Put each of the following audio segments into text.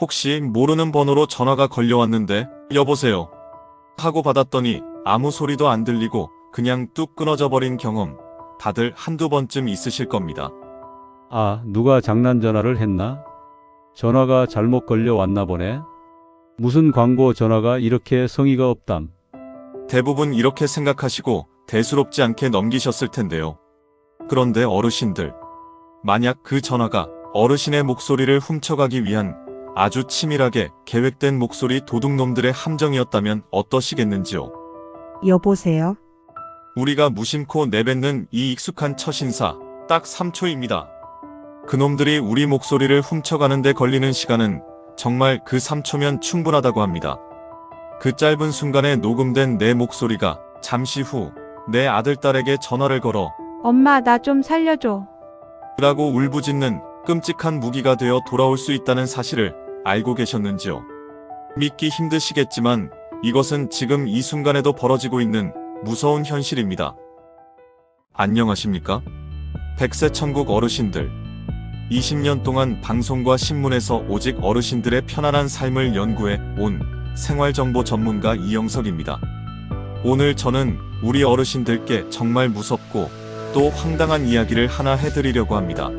혹시 모르는 번호로 전화가 걸려왔는데 여보세요 하고 받았더니 아무 소리도 안 들리고 그냥 뚝 끊어져 버린 경험 다들 한두 번쯤 있으실 겁니다. 아, 누가 장난 전화를 했나? 전화가 잘못 걸려왔나 보네. 무슨 광고 전화가 이렇게 성의가 없담. 대부분 이렇게 생각하시고 대수롭지 않게 넘기셨을 텐데요. 그런데 어르신들, 만약 그 전화가 어르신의 목소리를 훔쳐가기 위한 아주 치밀하게 계획된 목소리 도둑놈들의 함정이었다면 어떠시겠는지요? 여보세요? 우리가 무심코 내뱉는 이 익숙한 첫인사, 딱 3초입니다. 그놈들이 우리 목소리를 훔쳐가는 데 걸리는 시간은 정말 그 3초면 충분하다고 합니다. 그 짧은 순간에 녹음된 내 목소리가 잠시 후 내 아들, 딸에게 전화를 걸어 엄마, 나 좀 살려줘. 라고 울부짖는 끔찍한 무기가 되어 돌아올 수 있다는 사실을 알고 계셨는지요? 믿기 힘드시겠지만 이것은 지금 이 순간에도 벌어지고 있는 무서운 현실입니다. 안녕하십니까? 100세 천국 어르신들. 20년 동안 방송과 신문에서 오직 어르신들의 편안한 삶을 연구해 온 생활정보 전문가 이영석입니다. 오늘 저는 우리 어르신들께 정말 무섭고 또 황당한 이야기를 하나 해드리려고 합니다.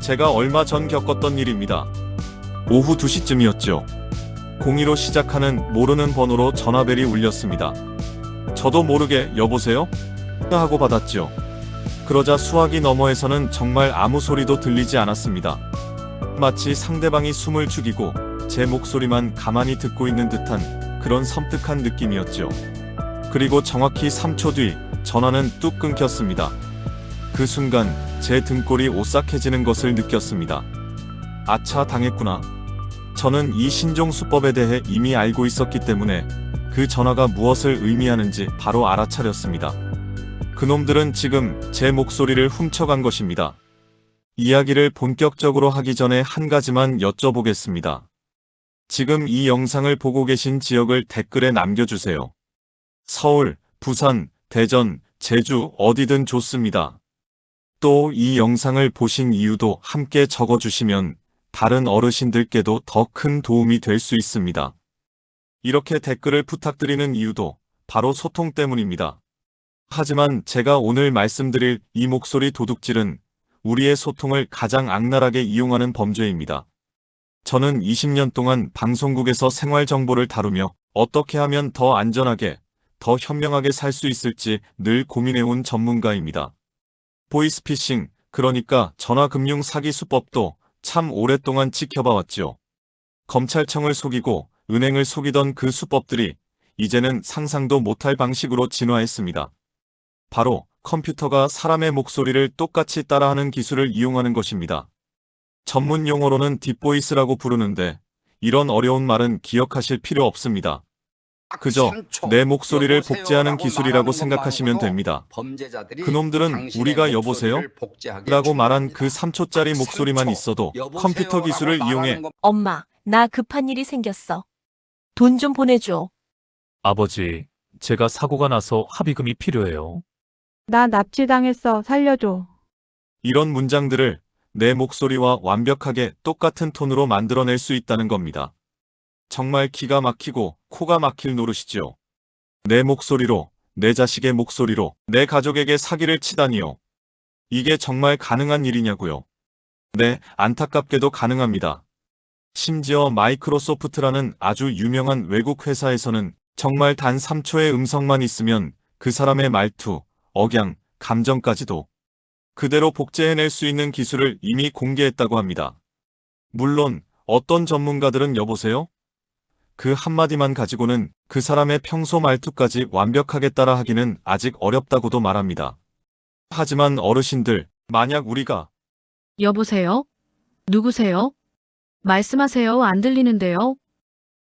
제가 얼마 전 겪었던 일입니다. 오후 2시쯤이었죠. 02로 시작하는 모르는 번호로 전화벨이 울렸습니다. 저도 모르게 여보세요? 하고 받았죠. 그러자 수화기 너머에서는 정말 아무 소리도 들리지 않았습니다. 마치 상대방이 숨을 죽이고 제 목소리만 가만히 듣고 있는 듯한 그런 섬뜩한 느낌이었죠. 그리고 정확히 3초 뒤 전화는 뚝 끊겼습니다. 그 순간 제 등골이 오싹해지는 것을 느꼈습니다. 아차, 당했구나. 저는 이 신종수법에 대해 이미 알고 있었기 때문에 그 전화가 무엇을 의미하는지 바로 알아차렸습니다. 그놈들은 지금 제 목소리를 훔쳐간 것입니다. 이야기를 본격적으로 하기 전에 한 가지만 여쭤보겠습니다. 지금 이 영상을 보고 계신 지역을 댓글에 남겨주세요. 서울, 부산, 대전, 제주 어디든 좋습니다. 또 이 영상을 보신 이유도 함께 적어주시면 다른 어르신들께도 더 큰 도움이 될 수 있습니다. 이렇게 댓글을 부탁드리는 이유도 바로 소통 때문입니다. 하지만 제가 오늘 말씀드릴 이 목소리 도둑질은 우리의 소통을 가장 악랄하게 이용하는 범죄입니다. 저는 20년 동안 방송국에서 생활 정보를 다루며 어떻게 하면 더 안전하게, 더 현명하게 살 수 있을지 늘 고민해온 전문가입니다. 보이스피싱, 그러니까 전화금융 사기 수법도 참 오랫동안 지켜봐왔죠. 검찰청을 속이고 은행을 속이던 그 수법들이 이제는 상상도 못할 방식으로 진화했습니다. 바로 컴퓨터가 사람의 목소리를 똑같이 따라하는 기술을 이용하는 것입니다. 전문 용어로는 딥보이스라고 부르는데 이런 어려운 말은 기억하실 필요 없습니다. 그저 내 목소리를 복제하는 기술이라고 생각하시면 됩니다. 그놈들은 우리가 여보세요? 라고 말한 그 3초짜리 목소리만 있어도 컴퓨터 기술을 이용해 엄마, 나 급한 일이 생겼어. 돈 좀 보내줘. 아버지, 제가 사고가 나서 합의금이 필요해요. 나 납치당했어. 살려줘. 이런 문장들을 내 목소리와 완벽하게 똑같은 톤으로 만들어낼 수 있다는 겁니다. 정말 기가 막히고 코가 막힐 노릇이죠. 내 목소리로, 내 자식의 목소리로 내 가족에게 사기를 치다니요. 이게 정말 가능한 일이냐고요. 네, 안타깝게도 가능합니다. 심지어 마이크로소프트라는 아주 유명한 외국 회사에서는 정말 단 3초의 음성만 있으면 그 사람의 말투, 억양, 감정까지도 그대로 복제해낼 수 있는 기술을 이미 공개했다고 합니다. 물론 어떤 전문가들은 여보세요? 그 한마디만 가지고는 그 사람의 평소 말투까지 완벽하게 따라하기는 아직 어렵다고도 말합니다. 하지만 어르신들, 만약 우리가 여보세요? 누구세요? 말씀하세요. 안 들리는데요?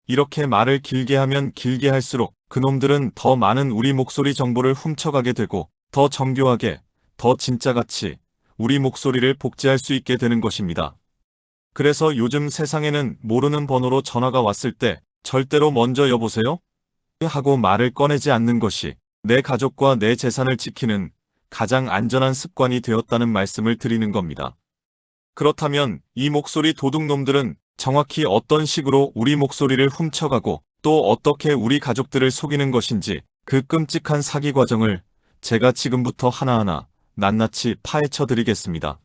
이렇게 말을 길게 하면 길게 할수록 그놈들은 더 많은 우리 목소리 정보를 훔쳐가게 되고 더 정교하게, 더 진짜같이 우리 목소리를 복제할 수 있게 되는 것입니다. 그래서 요즘 세상에는 모르는 번호로 전화가 왔을 때 절대로 먼저 여보세요? 하고 말을 꺼내지 않는 것이 내 가족과 내 재산을 지키는 가장 안전한 습관이 되었다는 말씀을 드리는 겁니다. 그렇다면 이 목소리 도둑놈들은 정확히 어떤 식으로 우리 목소리를 훔쳐가고 또 어떻게 우리 가족들을 속이는 것인지 그 끔찍한 사기 과정을 제가 지금부터 하나하나 낱낱이 파헤쳐 드리겠습니다.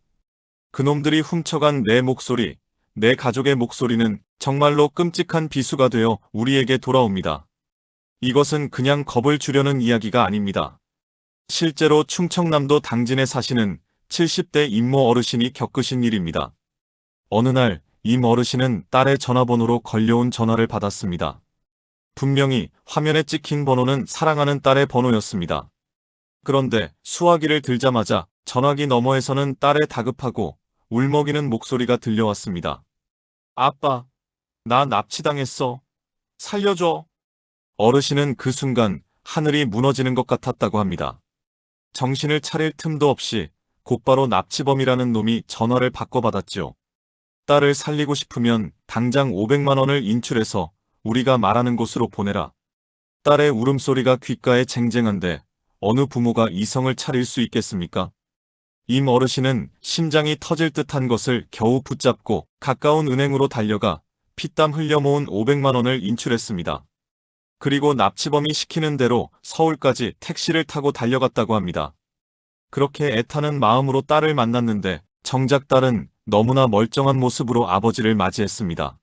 그놈들이 훔쳐간 내 목소리, 내 가족의 목소리는 정말로 끔찍한 비수가 되어 우리에게 돌아옵니다. 이것은 그냥 겁을 주려는 이야기가 아닙니다. 실제로 충청남도 당진에 사시는 70대 임모 어르신이 겪으신 일입니다. 어느 날 임 어르신은 딸의 전화번호로 걸려온 전화를 받았습니다. 분명히 화면에 찍힌 번호는 사랑하는 딸의 번호였습니다. 그런데 수화기를 들자마자 전화기 너머에서는 딸의 다급하고 울먹이는 목소리가 들려왔습니다. 아빠, 나 납치당했어. 살려줘. 어르신은 그 순간 하늘이 무너지는 것 같았다고 합니다. 정신을 차릴 틈도 없이 곧바로 납치범이라는 놈이 전화를 바꿔받았죠. 딸을 살리고 싶으면 당장 500만 원을 인출해서 우리가 말하는 곳으로 보내라. 딸의 울음소리가 귓가에 쟁쟁한데 어느 부모가 이성을 차릴 수 있겠습니까? 임 어르신은 심장이 터질 듯한 것을 겨우 붙잡고 가까운 은행으로 달려가 피땀 흘려 모은 500만 원을 인출했습니다. 그리고 납치범이 시키는 대로 서울까지 택시를 타고 달려갔다고 합니다. 그렇게 애타는 마음으로 딸을 만났는데 정작 딸은 너무나 멀쩡한 모습으로 아버지를 맞이했습니다.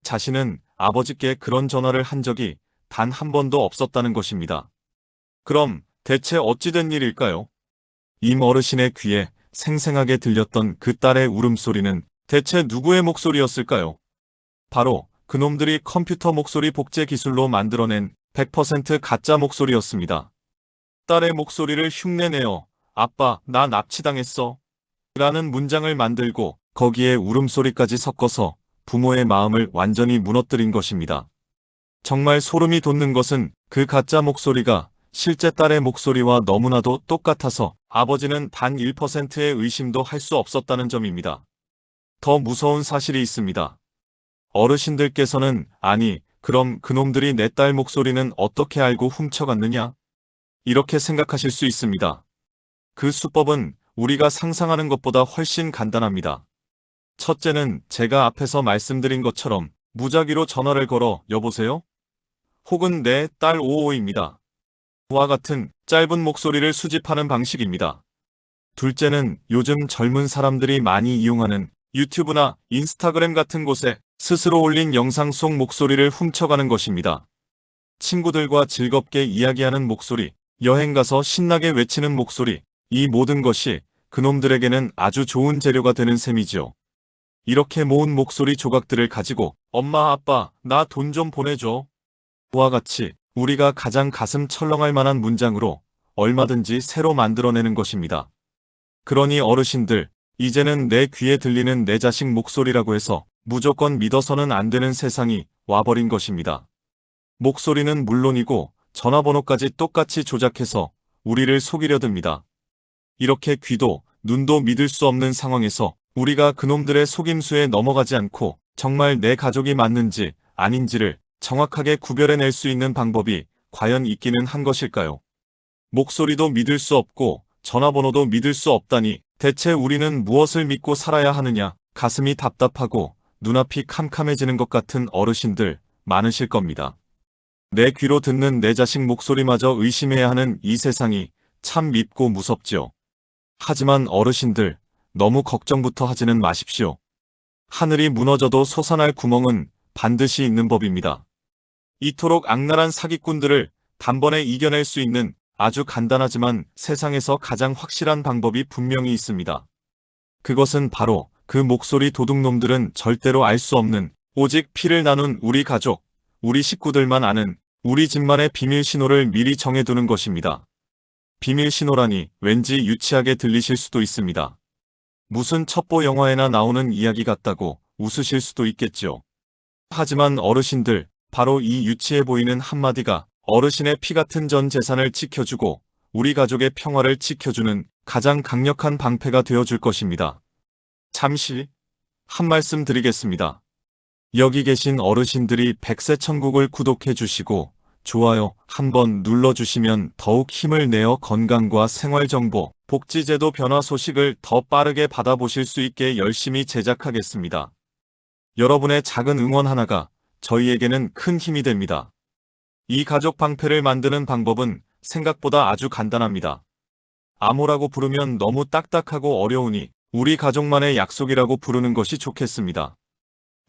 자신은 아버지께 그런 전화를 한 적이 단 한 번도 없었다는 것입니다. 그럼 대체 어찌 된 일일까요? 임 어르신의 귀에 생생하게 들렸던 그 딸의 울음소리는 대체 누구의 목소리였을까요? 바로 그놈들이 컴퓨터 목소리 복제 기술로 만들어낸 100% 가짜 목소리였습니다. 딸의 목소리를 흉내내어 아빠, 나 납치당했어. 라는 문장을 만들고 거기에 울음소리까지 섞어서 부모의 마음을 완전히 무너뜨린 것입니다. 정말 소름이 돋는 것은 그 가짜 목소리가 실제 딸의 목소리와 너무나도 똑같아서 아버지는 단 1%의 의심도 할 수 없었다는 점입니다. 더 무서운 사실이 있습니다. 어르신들께서는 아니, 그럼 그놈들이 내 딸 목소리는 어떻게 알고 훔쳐갔느냐? 이렇게 생각하실 수 있습니다. 그 수법은 우리가 상상하는 것보다 훨씬 간단합니다. 첫째는 제가 앞에서 말씀드린 것처럼 무작위로 전화를 걸어 여보세요? 혹은 내 딸 55입니다. 와 같은 짧은 목소리를 수집하는 방식입니다. 둘째는 요즘 젊은 사람들이 많이 이용하는 유튜브나 인스타그램 같은 곳에 스스로 올린 영상 속 목소리를 훔쳐가는 것입니다. 친구들과 즐겁게 이야기하는 목소리, 여행 가서 신나게 외치는 목소리, 이 모든 것이 그놈들에게는 아주 좋은 재료가 되는 셈이죠. 이렇게 모은 목소리 조각들을 가지고 엄마, 아빠, 나 돈 좀 보내줘. 와 같이 우리가 가장 가슴 철렁할 만한 문장으로 얼마든지 새로 만들어내는 것입니다. 그러니 어르신들, 이제는 내 귀에 들리는 내 자식 목소리라고 해서 무조건 믿어서는 안 되는 세상이 와버린 것입니다. 목소리는 물론이고 전화번호까지 똑같이 조작해서 우리를 속이려 듭니다. 이렇게 귀도 눈도 믿을 수 없는 상황에서 우리가 그놈들의 속임수에 넘어가지 않고 정말 내 가족이 맞는지 아닌지를 정확하게 구별해낼 수 있는 방법이 과연 있기는 한 것일까요? 목소리도 믿을 수 없고 전화번호도 믿을 수 없다니 대체 우리는 무엇을 믿고 살아야 하느냐? 가슴이 답답하고 눈앞이 캄캄해지는 것 같은 어르신들 많으실 겁니다. 내 귀로 듣는 내 자식 목소리마저 의심해야 하는 이 세상이 참 밉고 무섭죠. 하지만 어르신들, 너무 걱정부터 하지는 마십시오. 하늘이 무너져도 솟아날 구멍은 반드시 있는 법입니다. 이토록 악랄한 사기꾼들을 단번에 이겨낼 수 있는 아주 간단하지만 세상에서 가장 확실한 방법이 분명히 있습니다. 그것은 바로 그 목소리 도둑놈들은 절대로 알 수 없는 오직 피를 나눈 우리 가족, 우리 식구들만 아는 우리 집만의 비밀 신호를 미리 정해두는 것입니다. 비밀 신호라니 왠지 유치하게 들리실 수도 있습니다. 무슨 첩보 영화에나 나오는 이야기 같다고 웃으실 수도 있겠죠. 하지만 어르신들, 바로 이 유치해 보이는 한마디가 어르신의 피 같은 전 재산을 지켜주고 우리 가족의 평화를 지켜주는 가장 강력한 방패가 되어줄 것입니다. 잠시 한 말씀 드리겠습니다. 여기 계신 어르신들이 백세천국을 구독해 주시고 좋아요 한번 눌러주시면 더욱 힘을 내어 건강과 생활정보, 복지제도 변화 소식을 더 빠르게 받아보실 수 있게 열심히 제작하겠습니다. 여러분의 작은 응원 하나가 저희에게는 큰 힘이 됩니다. 이 가족 방패를 만드는 방법은 생각보다 아주 간단합니다. 암호라고 부르면 너무 딱딱하고 어려우니 우리 가족만의 약속이라고 부르는 것이 좋겠습니다.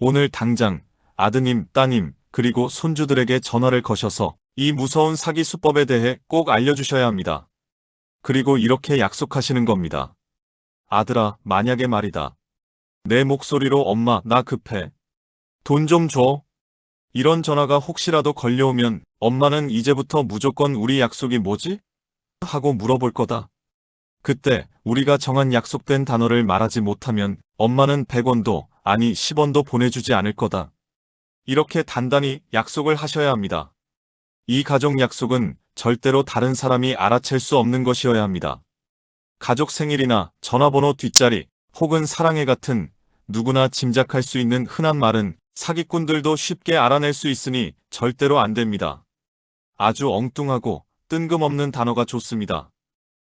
오늘 당장 아드님, 따님, 그리고 손주들에게 전화를 거셔서 이 무서운 사기 수법에 대해 꼭 알려주셔야 합니다. 그리고 이렇게 약속하시는 겁니다. 아들아, 만약에 말이다. 내 목소리로 엄마, 나 급해. 돈 좀 줘. 이런 전화가 혹시라도 걸려오면 엄마는 이제부터 무조건 우리 약속이 뭐지? 하고 물어볼 거다. 그때 우리가 정한 약속된 단어를 말하지 못하면 엄마는 100원도 아니 10원도 보내주지 않을 거다. 이렇게 단단히 약속을 하셔야 합니다. 이 가족 약속은 절대로 다른 사람이 알아챌 수 없는 것이어야 합니다. 가족 생일이나 전화번호 뒷자리 혹은 사랑해 같은 누구나 짐작할 수 있는 흔한 말은 사기꾼들도 쉽게 알아낼 수 있으니 절대로 안 됩니다. 아주 엉뚱하고 뜬금없는 단어가 좋습니다.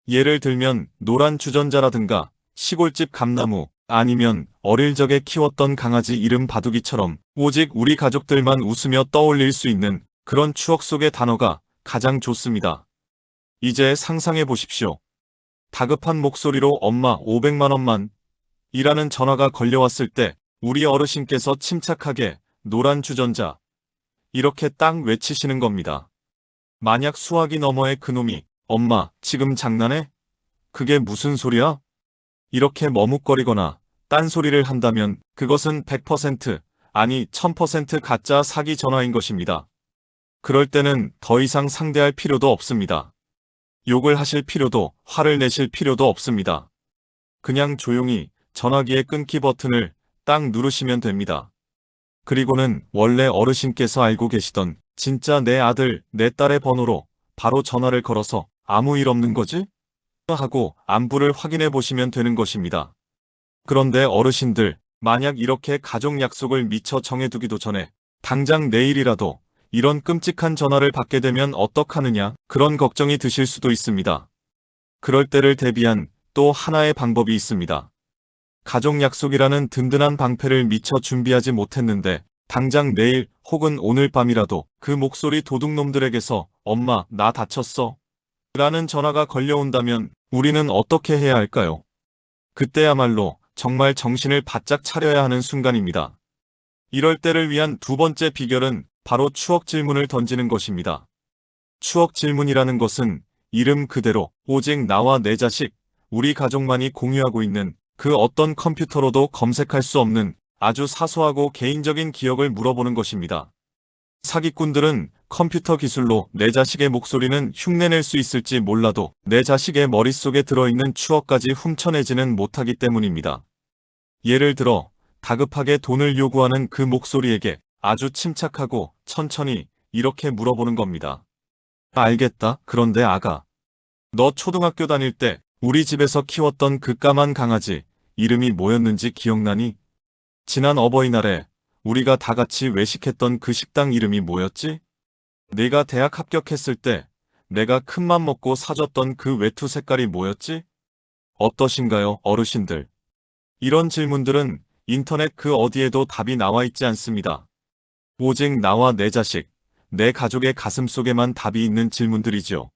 예를 들면 노란 주전자라든가 시골집 감나무 아니면 어릴 적에 키웠던 강아지 이름 바둑이처럼 오직 우리 가족들만 웃으며 떠올릴 수 있는 그런 추억 속의 단어가 가장 좋습니다. 이제 상상해 보십시오. 다급한 목소리로 엄마 500만 원만 이라는 전화가 걸려왔을 때 우리 어르신께서 침착하게 노란 주전자 이렇게 딱 외치시는 겁니다. 만약 수화기 너머의 그놈이 엄마 지금 장난해? 그게 무슨 소리야? 이렇게 머뭇거리거나 딴소리를 한다면 그것은 100% 아니 1000% 가짜 사기 전화인 것입니다. 그럴 때는 더 이상 상대할 필요도 없습니다. 욕을 하실 필요도 화를 내실 필요도 없습니다. 그냥 조용히 전화기의 끊기 버튼을 딱 누르시면 됩니다. 그리고는 원래 어르신께서 알고 계시던 진짜 내 아들, 내 딸의 번호로 바로 전화를 걸어서 아무 일 없는 거지? 하고 안부를 확인해 보시면 되는 것입니다. 그런데 어르신들, 만약 이렇게 가족 약속을 미처 정해두기도 전에 당장 내일이라도 이런 끔찍한 전화를 받게 되면 어떡하느냐 그런 걱정이 드실 수도 있습니다. 그럴 때를 대비한 또 하나의 방법이 있습니다. 가족 약속이라는 든든한 방패를 미처 준비하지 못했는데 당장 내일 혹은 오늘 밤이라도 그 목소리 도둑놈들에게서 엄마 나 다쳤어 라는 전화가 걸려온다면 우리는 어떻게 해야 할까요? 그때야말로 정말 정신을 바짝 차려야 하는 순간입니다. 이럴 때를 위한 두 번째 비결은 바로 추억 질문을 던지는 것입니다. 추억 질문이라는 것은 이름 그대로 오직 나와 내 자식, 우리 가족만이 공유하고 있는 그 어떤 컴퓨터로도 검색할 수 없는 아주 사소하고 개인적인 기억을 물어보는 것입니다. 사기꾼들은 컴퓨터 기술로 내 자식의 목소리는 흉내낼 수 있을지 몰라도 내 자식의 머릿속에 들어있는 추억까지 훔쳐내지는 못하기 때문입니다. 예를 들어 다급하게 돈을 요구하는 그 목소리에게 아주 침착하고 천천히 이렇게 물어보는 겁니다. 알겠다. 그런데 아가, 너 초등학교 다닐 때 우리 집에서 키웠던 그 까만 강아지 이름이 뭐였는지 기억나니? 지난 어버이날에 우리가 다 같이 외식했던 그 식당 이름이 뭐였지? 네가 대학 합격했을 때 내가 큰맘 먹고 사줬던 그 외투 색깔이 뭐였지? 어떠신가요, 어르신들? 이런 질문들은 인터넷 그 어디에도 답이 나와 있지 않습니다. 오직 나와 내 자식, 내 가족의 가슴 속에만 답이 있는 질문들이죠.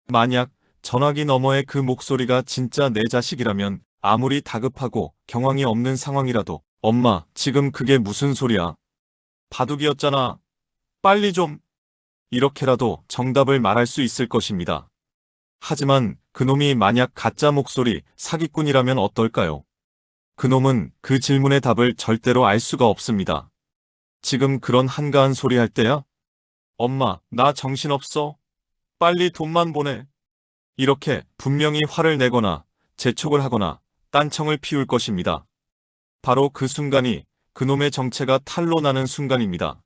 만약 전화기 너머의 그 목소리가 진짜 내 자식이라면 아무리 다급하고 경황이 없는 상황이라도 엄마, 지금 그게 무슨 소리야? 바둑이었잖아. 빨리 좀. 이렇게라도 정답을 말할 수 있을 것입니다. 하지만 그놈이 만약 가짜 목소리 사기꾼이라면 어떨까요? 그놈은 그 질문의 답을 절대로 알 수가 없습니다. 지금 그런 한가한 소리 할 때야? 엄마, 나 정신없어. 빨리 돈만 보내. 이렇게 분명히 화를 내거나 재촉을 하거나 딴청을 피울 것입니다. 바로 그 순간이 그놈의 정체가 탄로 나는 순간입니다.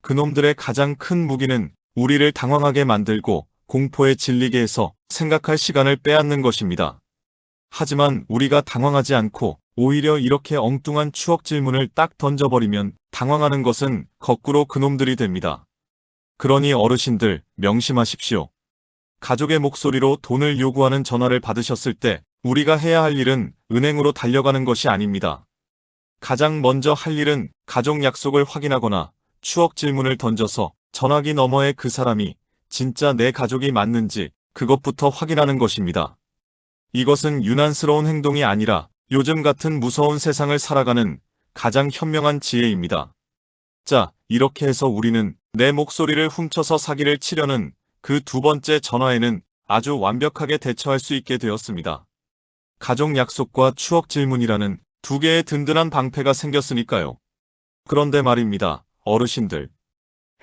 그놈들의 가장 큰 무기는 우리를 당황하게 만들고 공포에 질리게 해서 생각할 시간을 빼앗는 것입니다. 하지만 우리가 당황하지 않고 오히려 이렇게 엉뚱한 추억 질문을 딱 던져버리면 당황하는 것은 거꾸로 그놈들이 됩니다. 그러니 어르신들 명심하십시오. 가족의 목소리로 돈을 요구하는 전화를 받으셨을 때 우리가 해야 할 일은 은행으로 달려가는 것이 아닙니다. 가장 먼저 할 일은 가족 약속을 확인하거나 추억 질문을 던져서 전화기 너머의 그 사람이 진짜 내 가족이 맞는지 그것부터 확인하는 것입니다. 이것은 유난스러운 행동이 아니라 요즘 같은 무서운 세상을 살아가는 가장 현명한 지혜입니다. 자, 이렇게 해서 우리는 내 목소리를 훔쳐서 사기를 치려는 그 두 번째 전화에는 아주 완벽하게 대처할 수 있게 되었습니다. 가족 약속과 추억 질문이라는 두 개의 든든한 방패가 생겼으니까요. 그런데 말입니다, 어르신들.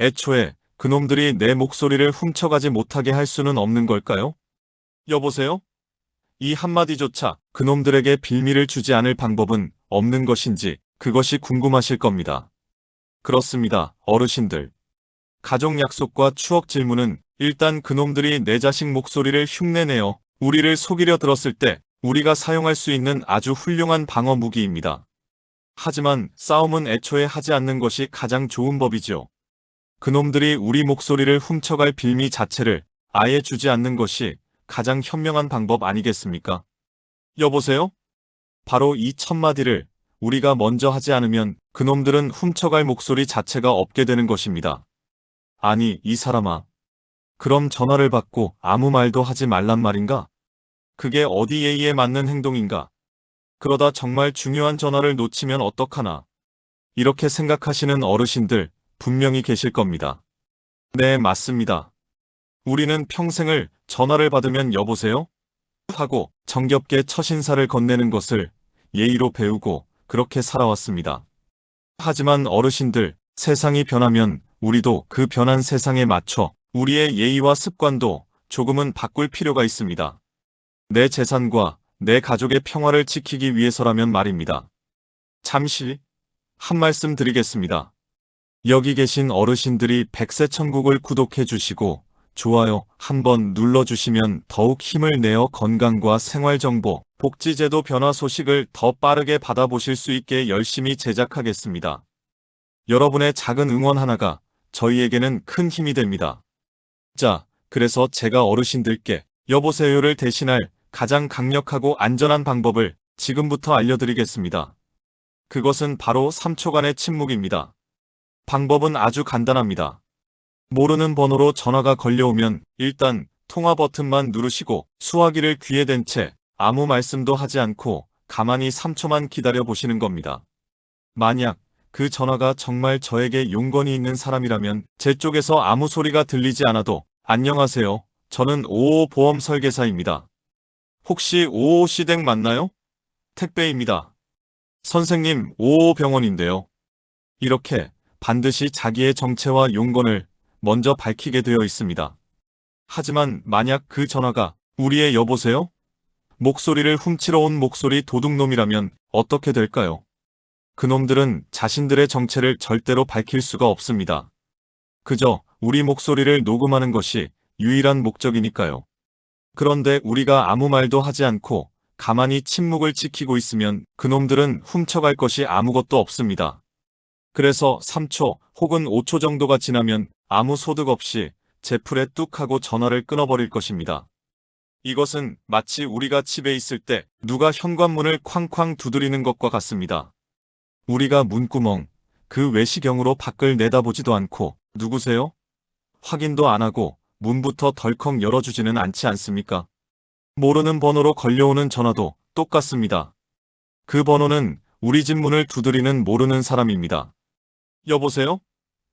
애초에 그놈들이 내 목소리를 훔쳐가지 못하게 할 수는 없는 걸까요? 여보세요? 이 한마디조차 그놈들에게 빌미를 주지 않을 방법은 없는 것인지 그것이 궁금하실 겁니다. 그렇습니다, 어르신들. 가족 약속과 추억 질문은 일단 그놈들이 내 자식 목소리를 흉내내어 우리를 속이려 들었을 때 우리가 사용할 수 있는 아주 훌륭한 방어 무기입니다. 하지만 싸움은 애초에 하지 않는 것이 가장 좋은 법이죠. 그놈들이 우리 목소리를 훔쳐갈 빌미 자체를 아예 주지 않는 것이 가장 현명한 방법 아니겠습니까? 여보세요? 바로 이 첫마디를 우리가 먼저 하지 않으면 그놈들은 훔쳐갈 목소리 자체가 없게 되는 것입니다. 아니, 이 사람아. 그럼 전화를 받고 아무 말도 하지 말란 말인가? 그게 어디 예의에 맞는 행동인가? 그러다 정말 중요한 전화를 놓치면 어떡하나? 이렇게 생각하시는 어르신들 분명히 계실 겁니다. 네, 맞습니다. 우리는 평생을 전화를 받으면 여보세요? 하고 정겹게 첫 인사를 건네는 것을 예의로 배우고 그렇게 살아왔습니다. 하지만 어르신들, 세상이 변하면 우리도 그 변한 세상에 맞춰 우리의 예의와 습관도 조금은 바꿀 필요가 있습니다. 내 재산과 내 가족의 평화를 지키기 위해서라면 말입니다. 잠시 한 말씀 드리겠습니다. 여기 계신 어르신들이 백세천국을 구독해 주시고 좋아요 한번 눌러주시면 더욱 힘을 내어 건강과 생활정보, 복지제도 변화 소식을 더 빠르게 받아보실 수 있게 열심히 제작하겠습니다. 여러분의 작은 응원 하나가 저희에게는 큰 힘이 됩니다. 자, 그래서 제가 어르신들께 여보세요를 대신할 가장 강력하고 안전한 방법을 지금부터 알려드리겠습니다. 그것은 바로 3초간의 침묵입니다. 방법은 아주 간단합니다. 모르는 번호로 전화가 걸려오면 일단 통화 버튼만 누르시고 수화기를 귀에 댄 채 아무 말씀도 하지 않고 가만히 3초만 기다려 보시는 겁니다. 만약 그 전화가 정말 저에게 용건이 있는 사람이라면 제 쪽에서 아무 소리가 들리지 않아도 안녕하세요. 저는 55 보험 설계사입니다. 혹시 55씨 댁 맞나요? 택배입니다. 선생님, 55 병원인데요. 이렇게 반드시 자기의 정체와 용건을 먼저 밝히게 되어 있습니다. 하지만 만약 그 전화가 우리의 여보세요? 목소리를 훔치러 온 목소리 도둑놈이라면 어떻게 될까요? 그놈들은 자신들의 정체를 절대로 밝힐 수가 없습니다. 그저 우리 목소리를 녹음하는 것이 유일한 목적이니까요. 그런데 우리가 아무 말도 하지 않고 가만히 침묵을 지키고 있으면 그놈들은 훔쳐갈 것이 아무것도 없습니다. 그래서 3초 혹은 5초 정도가 지나면 아무 소득 없이 제 풀에 뚝 하고 전화를 끊어버릴 것입니다. 이것은 마치 우리가 집에 있을 때 누가 현관문을 쾅쾅 두드리는 것과 같습니다. 우리가 문구멍, 그 외시경으로 밖을 내다보지도 않고 누구세요? 확인도 안 하고 문부터 덜컥 열어주지는 않지 않습니까? 모르는 번호로 걸려오는 전화도 똑같습니다. 그 번호는 우리 집 문을 두드리는 모르는 사람입니다. 여보세요?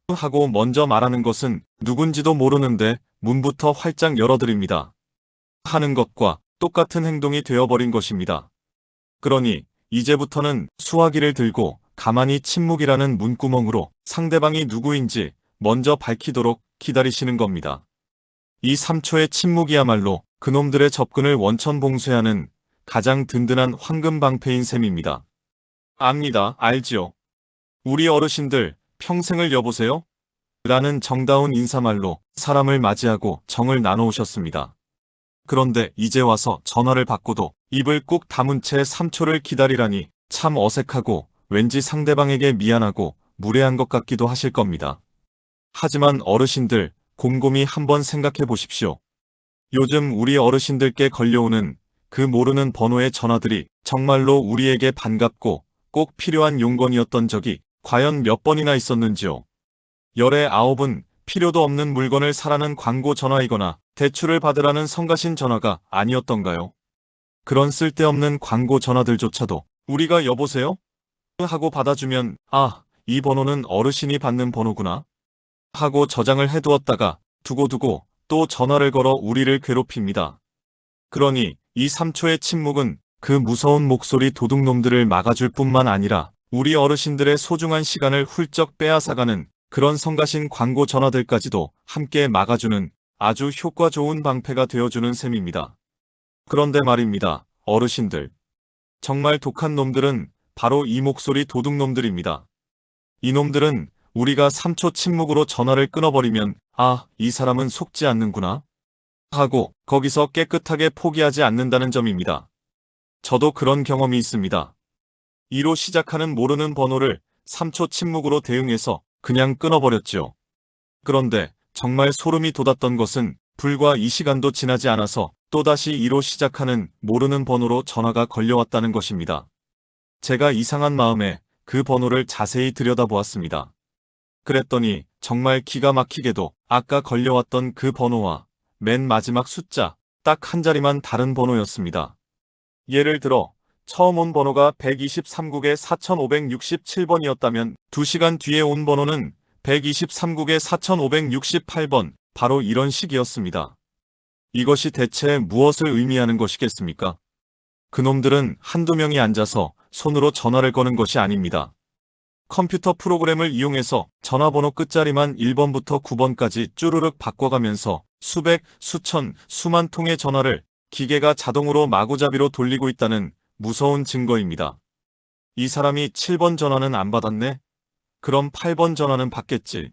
하고 먼저 말하는 것은 누군지도 모르는데 문부터 활짝 열어드립니다. 하는 것과 똑같은 행동이 되어버린 것입니다. 그러니 이제부터는 수화기를 들고 가만히 침묵이라는 문구멍으로 상대방이 누구인지 먼저 밝히도록 기다리시는 겁니다. 이 3초의 침묵이야말로 그놈들의 접근을 원천봉쇄하는 가장 든든한 황금방패인 셈입니다. 압니다. 알지요. 우리 어르신들 평생을 여보세요? 라는 정다운 인사말로 사람을 맞이하고 정을 나눠오셨습니다. 그런데 이제 와서 전화를 받고도 입을 꾹 다문 채 3초를 기다리라니 참 어색하고 왠지 상대방에게 미안하고 무례한 것 같기도 하실 겁니다. 하지만 어르신들 곰곰이 한번 생각해 보십시오. 요즘 우리 어르신들께 걸려오는 그 모르는 번호의 전화들이 정말로 우리에게 반갑고 꼭 필요한 용건이었던 적이 과연 몇 번이나 있었는지요. 열의 9은 필요도 없는 물건을 사라는 광고 전화이거나 대출을 받으라는 성가신 전화가 아니었던가요? 그런 쓸데없는 광고 전화들조차도 우리가 여보세요? 하고 받아주면 아, 이 번호는 어르신이 받는 번호구나 하고 저장을 해두었다가 두고두고 또 전화를 걸어 우리를 괴롭힙니다. 그러니 이 3초의 침묵은 그 무서운 목소리 도둑놈들을 막아줄 뿐만 아니라 우리 어르신들의 소중한 시간을 훌쩍 빼앗아가는 그런 성가신 광고 전화들까지도 함께 막아주는 아주 효과 좋은 방패가 되어주는 셈입니다. 그런데 말입니다, 어르신들. 정말 독한 놈들은 바로 이 목소리 도둑놈들입니다. 이놈들은 우리가 3초 침묵으로 전화를 끊어버리면 아, 이 사람은 속지 않는구나 하고 거기서 깨끗하게 포기하지 않는다는 점입니다. 저도 그런 경험이 있습니다. 2로 시작하는 모르는 번호를 3초 침묵으로 대응해서 그냥 끊어버렸죠. 그런데 정말 소름이 돋았던 것은 불과 이 시간도 지나지 않아서 또다시 2로 시작하는 모르는 번호로 전화가 걸려왔다는 것입니다. 제가 이상한 마음에 그 번호를 자세히 들여다보았습니다. 그랬더니 정말 기가 막히게도 아까 걸려왔던 그 번호와 맨 마지막 숫자 딱 한 자리만 다른 번호였습니다. 예를 들어 처음 온 번호가 123국의 4567번이었다면 2시간 뒤에 온 번호는 123국의 4568번, 바로 이런 식이었습니다. 이것이 대체 무엇을 의미하는 것이겠습니까? 그놈들은 한두 명이 앉아서 손으로 전화를 거는 것이 아닙니다. 컴퓨터 프로그램을 이용해서 전화번호 끝자리만 1번부터 9번까지 쭈르륵 바꿔가면서 수백, 수천, 수만 통의 전화를 기계가 자동으로 마구잡이로 돌리고 있다는 무서운 증거입니다. 이 사람이 7번 전화는 안 받았네? 그럼 8번 전화는 받겠지.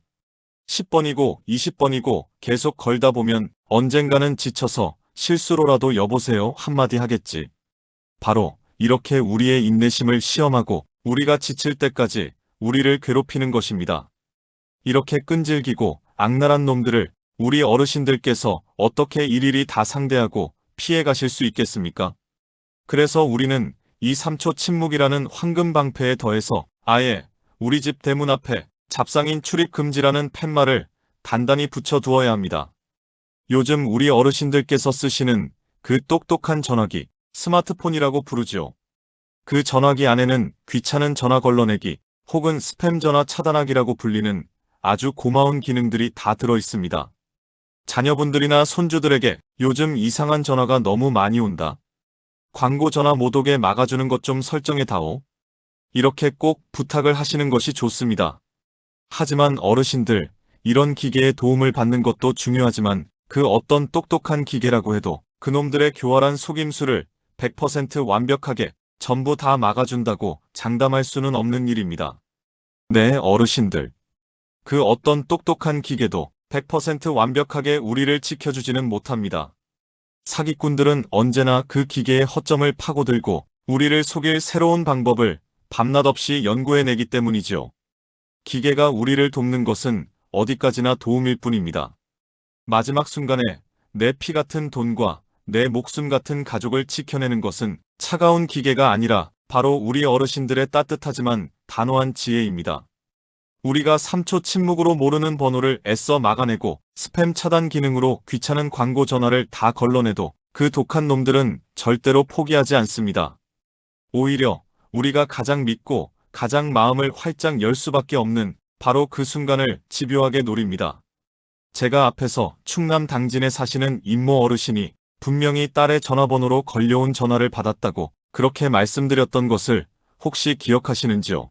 10번이고 20번이고 계속 걸다 보면 언젠가는 지쳐서 실수로라도 여보세요 한마디 하겠지. 바로 이렇게 우리의 인내심을 시험하고 우리가 지칠 때까지 우리를 괴롭히는 것입니다. 이렇게 끈질기고 악랄한 놈들을 우리 어르신들께서 어떻게 일일이 다 상대하고 피해 가실 수 있겠습니까? 그래서 우리는 이 3초 침묵이라는 황금 방패에 더해서 아예 우리 집 대문 앞에 잡상인 출입 금지라는 팻말을 단단히 붙여두어야 합니다. 요즘 우리 어르신들께서 쓰시는 그 똑똑한 전화기, 스마트폰이라고 부르지요. 그 전화기 안에는 귀찮은 전화 걸러내기 혹은 스팸 전화 차단하기라고 불리는 아주 고마운 기능들이 다 들어있습니다. 자녀분들이나 손주들에게 요즘 이상한 전화가 너무 많이 온다. 광고 전화 못 오게 막아주는 것 좀 설정해다오. 이렇게 꼭 부탁을 하시는 것이 좋습니다. 하지만 어르신들, 이런 기계의 도움을 받는 것도 중요하지만 그 어떤 똑똑한 기계라고 해도 그놈들의 교활한 속임수를 100% 완벽하게 전부 다 막아준다고 장담할 수는 없는 일입니다. 네, 어르신들. 그 어떤 똑똑한 기계도 100% 완벽하게 우리를 지켜주지는 못합니다. 사기꾼들은 언제나 그 기계의 허점을 파고들고 우리를 속일 새로운 방법을 밤낮 없이 연구해내기 때문이죠. 기계가 우리를 돕는 것은 어디까지나 도움일 뿐입니다. 마지막 순간에 내 피 같은 돈과 내 목숨 같은 가족을 지켜내는 것은 차가운 기계가 아니라 바로 우리 어르신들의 따뜻하지만 단호한 지혜입니다. 우리가 3초 침묵으로 모르는 번호를 애써 막아내고 스팸 차단 기능으로 귀찮은 광고 전화를 다 걸러내도 그 독한 놈들은 절대로 포기하지 않습니다. 오히려 우리가 가장 믿고 가장 마음을 활짝 열 수밖에 없는 바로 그 순간을 집요하게 노립니다. 제가 앞에서 충남 당진에 사시는 임모 어르신이 분명히 딸의 전화번호로 걸려온 전화를 받았다고 그렇게 말씀드렸던 것을 혹시 기억하시는지요?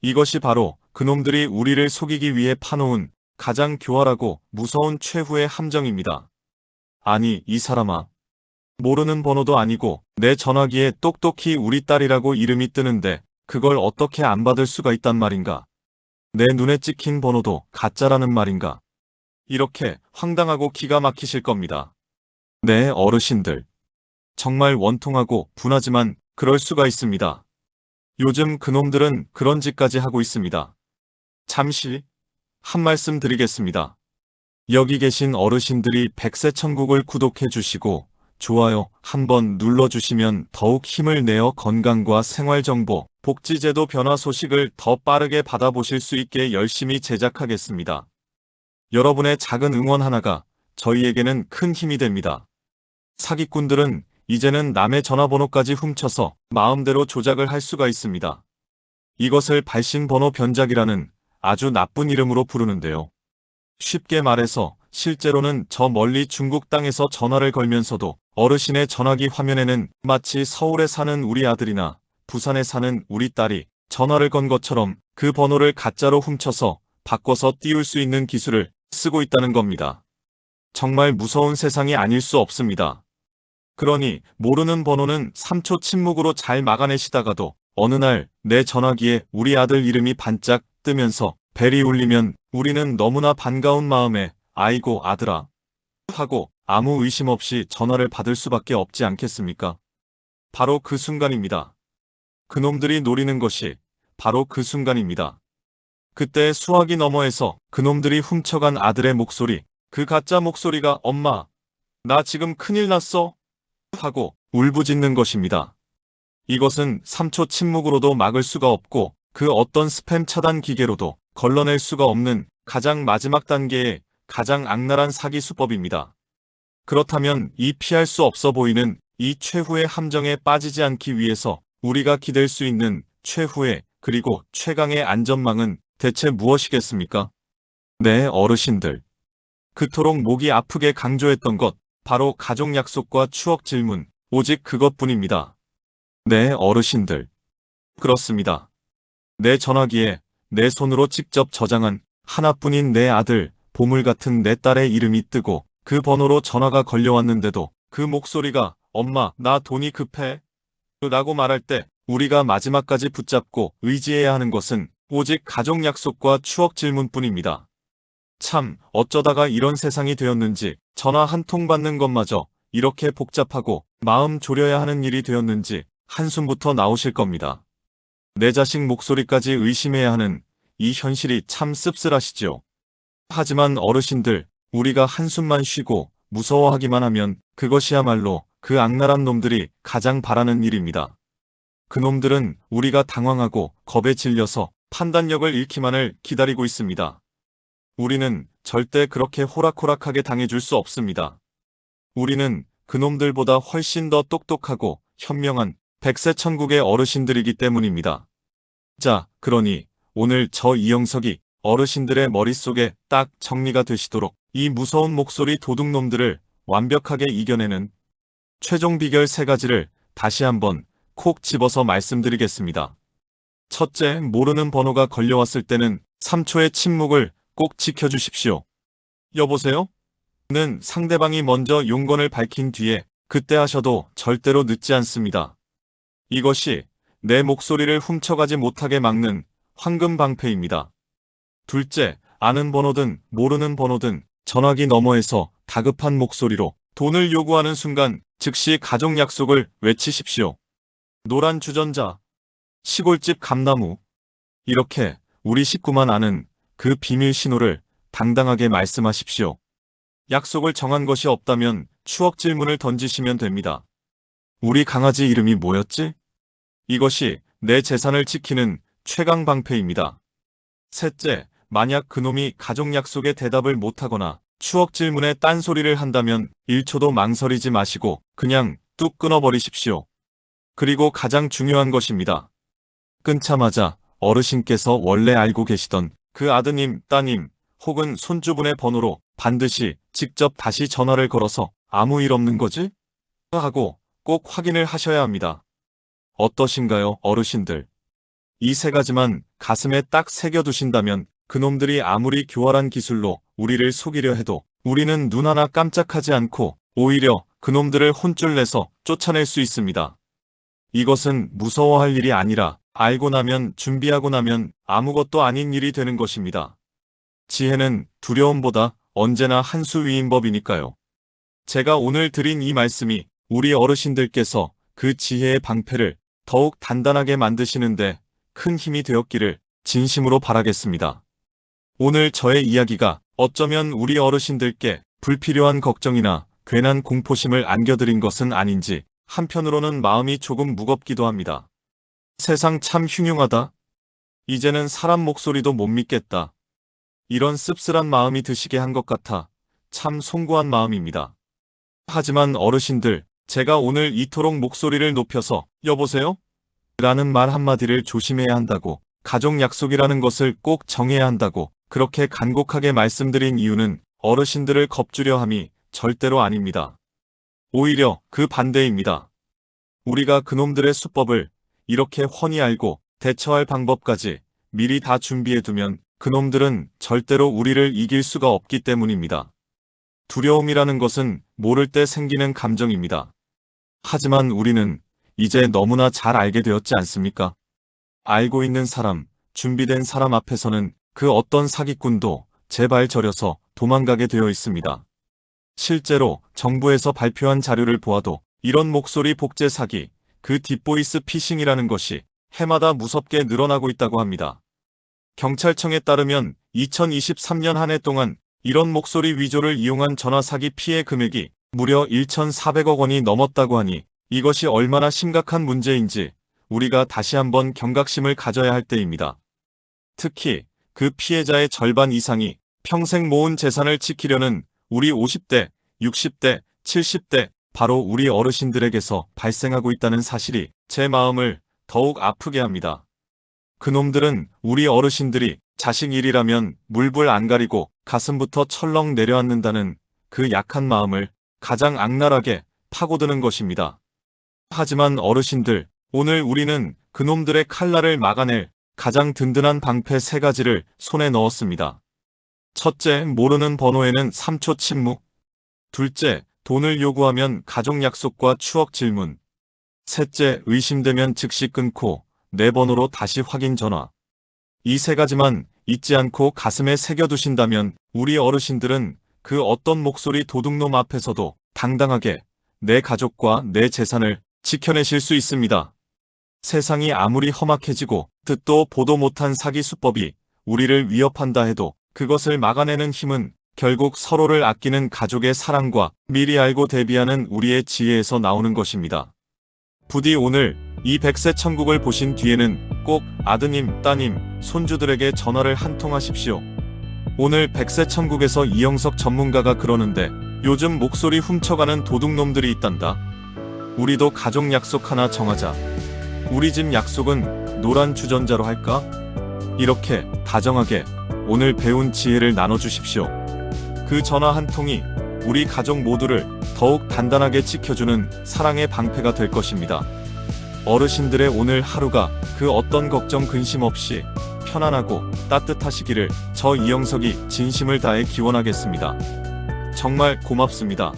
이것이 바로 그놈들이 우리를 속이기 위해 파놓은 가장 교활하고 무서운 최후의 함정입니다. 아니, 이 사람아. 모르는 번호도 아니고 내 전화기에 똑똑히 우리 딸이라고 이름이 뜨는데 그걸 어떻게 안 받을 수가 있단 말인가? 내 눈에 찍힌 번호도 가짜라는 말인가? 이렇게 황당하고 기가 막히실 겁니다. 네, 어르신들. 정말 원통하고 분하지만 그럴 수가 있습니다. 요즘 그놈들은 그런 짓까지 하고 있습니다. 잠시 한 말씀 드리겠습니다. 여기 계신 어르신들이 백세천국을 구독해 주시고 좋아요 한번 눌러주시면 더욱 힘을 내어 건강과 생활정보, 복지제도 변화 소식을 더 빠르게 받아보실 수 있게 열심히 제작하겠습니다. 여러분의 작은 응원 하나가 저희에게는 큰 힘이 됩니다. 사기꾼들은 이제는 남의 전화번호까지 훔쳐서 마음대로 조작을 할 수가 있습니다. 이것을 발신번호 변작이라는 아주 나쁜 이름으로 부르는데요. 쉽게 말해서 실제로는 저 멀리 중국 땅에서 전화를 걸면서도 어르신의 전화기 화면에는 마치 서울에 사는 우리 아들이나 부산에 사는 우리 딸이 전화를 건 것처럼 그 번호를 가짜로 훔쳐서 바꿔서 띄울 수 있는 기술을 쓰고 있다는 겁니다. 정말 무서운 세상이 아닐 수 없습니다. 그러니 모르는 번호는 3초 침묵으로 잘 막아내시다가도 어느 날 내 전화기에 우리 아들 이름이 반짝 뜨면서 벨이 울리면 우리는 너무나 반가운 마음에 아이고 아들아 하고 아무 의심 없이 전화를 받을 수밖에 없지 않겠습니까? 바로 그 순간입니다. 그놈들이 노리는 것이 바로 그 순간입니다. 그때 수화기 너머에서 그놈들이 훔쳐간 아들의 목소리, 그 가짜 목소리가 엄마, 나 지금 큰일 났어 하고 울부짖는 것입니다. 이것은 3초 침묵으로도 막을 수가 없고 그 어떤 스팸 차단 기계로도 걸러낼 수가 없는 가장 마지막 단계의 가장 악랄한 사기 수법입니다. 그렇다면 이 피할 수 없어 보이는 이 최후의 함정에 빠지지 않기 위해서 우리가 기댈 수 있는 최후의 그리고 최강의 안전망은 대체 무엇이겠습니까? 네, 어르신들. 그토록 목이 아프게 강조했던 것, 바로 가족 약속과 추억 질문, 오직 그것뿐입니다. 네, 어르신들. 그렇습니다. 내 전화기에 내 손으로 직접 저장한 하나뿐인 내 아들, 보물 같은 내 딸의 이름이 뜨고 그 번호로 전화가 걸려왔는데도 그 목소리가 엄마, 나 돈이 급해 라고 말할 때 우리가 마지막까지 붙잡고 의지해야 하는 것은 오직 가족 약속과 추억 질문뿐입니다. 참, 어쩌다가 이런 세상이 되었는지 전화 한 통 받는 것마저 이렇게 복잡하고 마음 졸여야 하는 일이 되었는지 한숨부터 나오실 겁니다. 내 자식 목소리까지 의심해야 하는 이 현실이 참 씁쓸하시죠. 하지만 어르신들, 우리가 한숨만 쉬고 무서워하기만 하면 그것이야말로 그 악랄한 놈들이 가장 바라는 일입니다. 그놈들은 우리가 당황하고 겁에 질려서 판단력을 잃기만을 기다리고 있습니다. 우리는 절대 그렇게 호락호락하게 당해줄 수 없습니다. 우리는 그놈들보다 훨씬 더 똑똑하고 현명한 백세천국의 어르신들이기 때문입니다. 자, 그러니 오늘 저 이영석이 어르신들의 머릿속에 딱 정리가 되시도록 이 무서운 목소리 도둑놈들을 완벽하게 이겨내는 최종 비결 3가지를 다시 한번 콕 집어서 말씀드리겠습니다. 첫째, 모르는 번호가 걸려왔을 때는 3초의 침묵을 꼭 지켜주십시오. 여보세요? 는 상대방이 먼저 용건을 밝힌 뒤에 그때 하셔도 절대로 늦지 않습니다. 이것이 내 목소리를 훔쳐가지 못하게 막는 황금 방패입니다. 둘째, 아는 번호든 모르는 번호든 전화기 너머에서 다급한 목소리로 돈을 요구하는 순간 즉시 가족 약속을 외치십시오. 노란 주전자, 시골집 감나무, 이렇게 우리 식구만 아는 그 비밀 신호를 당당하게 말씀하십시오. 약속을 정한 것이 없다면 추억 질문을 던지시면 됩니다. 우리 강아지 이름이 뭐였지? 이것이 내 재산을 지키는 최강 방패입니다. 셋째, 만약 그놈이 가족 약속에 대답을 못하거나 추억 질문에 딴소리를 한다면 1초도 망설이지 마시고 그냥 뚝 끊어버리십시오. 그리고 가장 중요한 것입니다. 끊자마자 어르신께서 원래 알고 계시던 그 아드님, 따님 혹은 손주분의 번호로 반드시 직접 다시 전화를 걸어서 아무 일 없는 거지? 하고 꼭 확인을 하셔야 합니다. 어떠신가요, 어르신들? 이 3가지만 가슴에 딱 새겨두신다면 그놈들이 아무리 교활한 기술로 우리를 속이려 해도 우리는 눈 하나 깜짝하지 않고 오히려 그놈들을 혼쭐 내서 쫓아낼 수 있습니다. 이것은 무서워할 일이 아니라 알고 나면 준비하고 나면 아무것도 아닌 일이 되는 것입니다. 지혜는 두려움보다 언제나 한 수 위인 법이니까요. 제가 오늘 드린 이 말씀이 우리 어르신들께서 그 지혜의 방패를 더욱 단단하게 만드시는데 큰 힘이 되었기를 진심으로 바라겠습니다. 오늘 저의 이야기가 어쩌면 우리 어르신들께 불필요한 걱정이나 괜한 공포심을 안겨드린 것은 아닌지 한편으로는 마음이 조금 무겁기도 합니다. 세상 참 흉흉하다. 이제는 사람 목소리도 못 믿겠다. 이런 씁쓸한 마음이 드시게 한 것 같아 참 송구한 마음입니다. 하지만 어르신들, 제가 오늘 이토록 목소리를 높여서 여보세요? 라는 말 한마디를 조심해야 한다고, 가족 약속이라는 것을 꼭 정해야 한다고 그렇게 간곡하게 말씀드린 이유는 어르신들을 겁주려 함이 절대로 아닙니다. 오히려 그 반대입니다. 우리가 그놈들의 수법을 이렇게 훤히 알고 대처할 방법까지 미리 다 준비해두면 그놈들은 절대로 우리를 이길 수가 없기 때문입니다. 두려움이라는 것은 모를 때 생기는 감정입니다. 하지만 우리는 이제 너무나 잘 알게 되었지 않습니까? 알고 있는 사람, 준비된 사람 앞에서는 그 어떤 사기꾼도 제발 저려서 도망가게 되어 있습니다. 실제로 정부에서 발표한 자료를 보아도 이런 목소리 복제 사기, 그 딥보이스 피싱이라는 것이 해마다 무섭게 늘어나고 있다고 합니다. 경찰청에 따르면 2023년 한 해 동안 이런 목소리 위조를 이용한 전화 사기 피해 금액이 무려 1,400억 원이 넘었다고 하니 이것이 얼마나 심각한 문제인지 우리가 다시 한번 경각심을 가져야 할 때입니다. 특히 그 피해자의 절반 이상이 평생 모은 재산을 지키려는 우리 50대, 60대, 70대, 바로 우리 어르신들에게서 발생하고 있다는 사실이 제 마음을 더욱 아프게 합니다. 그놈들은 우리 어르신들이 자식 일이라면 물불 안 가리고 가슴부터 철렁 내려앉는다는 그 약한 마음을 가장 악랄하게 파고드는 것입니다. 하지만 어르신들, 오늘 우리는 그놈들의 칼날을 막아낼 가장 든든한 방패 3가지를 손에 넣었습니다. 첫째, 모르는 번호에는 3초 침묵. 둘째, 돈을 요구하면 가족 약속과 추억 질문. 셋째, 의심되면 즉시 끊고 내 번호로 다시 확인 전화. 이 3가지만 잊지 않고 가슴에 새겨두신다면 우리 어르신들은 그 어떤 목소리 도둑놈 앞에서도 당당하게 내 가족과 내 재산을 지켜내실 수 있습니다. 세상이 아무리 험악해지고 듣도 보도 못한 사기 수법이 우리를 위협한다 해도 그것을 막아내는 힘은 결국 서로를 아끼는 가족의 사랑과 미리 알고 대비하는 우리의 지혜에서 나오는 것입니다. 부디 오늘 이 백세 천국을 보신 뒤에는 꼭 아드님, 따님, 손주들에게 전화를 한 통 하십시오. 오늘 백세 천국에서 이영석 전문가가 그러는데 요즘 목소리 훔쳐가는 도둑놈들이 있단다. 우리도 가족 약속 하나 정하자. 우리 집 약속은 노란 주전자로 할까? 이렇게 다정하게 오늘 배운 지혜를 나눠주십시오. 그 전화 한 통이 우리 가족 모두를 더욱 단단하게 지켜주는 사랑의 방패가 될 것입니다. 어르신들의 오늘 하루가 그 어떤 걱정 근심 없이 편안하고 따뜻하시기를 저 이영석이 진심을 다해 기원하겠습니다. 정말 고맙습니다.